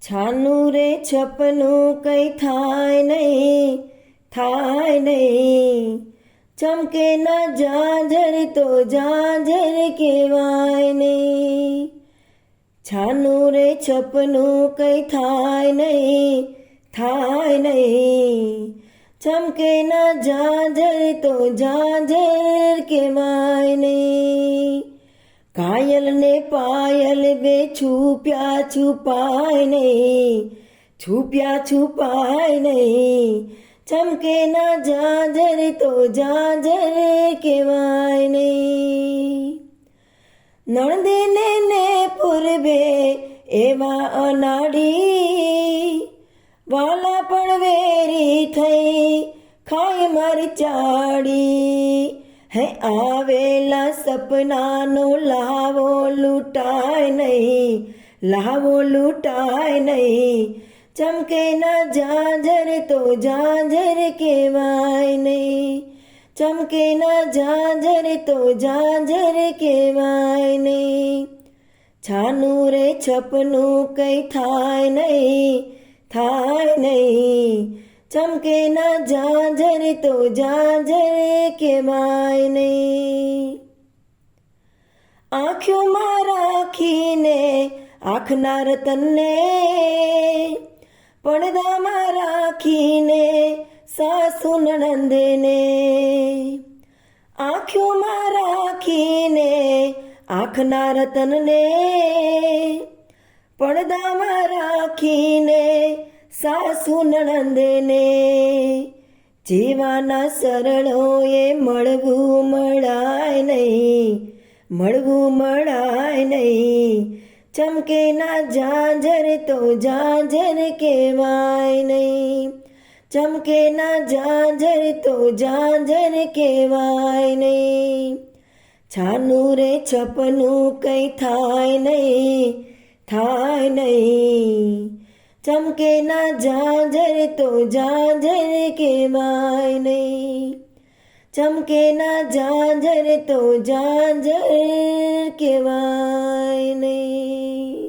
છાનું રે છપનું કઈ થાય નહીં, થાય નહીં. ચમકે ના જાજર તો જાજર કહેવાય નહીં. છાનું રે છપનું કઈ થાય નહીં, થાય નહીં. ચમકે ના જાજર તો જાજર કહેવાય નહીં. કાયલ ને પાયલ બે છુપ્યા છુપાય નહીં, છુપ્યા છુપાય નહીં. ચમકે ના જાજર તો જાજર કહેવાય નહીં. નણંદીને ને પૂર્વે એવા અનાડી, વાલા પણ વેરી થઈ ખાય મારી ચાડી. હે આવેલા સપનાનો લાવો લૂંટાય નહીં, લાવો લૂંટાય નહીં. ચમકે ના જાજર તો જાજર કહેવાય નહીં, ચમકે ના જાજર તો જાજર કહેવાય નહીં. છાનું રે છપનું કઈ થાય નહીં, થાય નહીં. ચમકે ના જાજર તો જાજર કહેવાય નહીં. આંખોમાં રાખીને આંખના રતનને, પડદામાં રાખીને સાસુ નણંદને. આંખોમાં રાખીને આંખના રતનને, પડદામાં રાખીને સાસુ નણંદને. જીવાના સરળોએ મળવું મળાય નહીં, મળવું મળાય નહીં. ચમકે ના જાજર તો જાજર કહેવાય નહીં, ચમકે ના જાજર તો જાજર કહેવાય નહીં. છાનું રે છપનું કઈ થાય નહીં, થાય નહીં. ચમકે ના જાજર તો જાજર કહેવાય નહીં, ચમકે ના જાજર તો જાજર કહેવાય નહીં.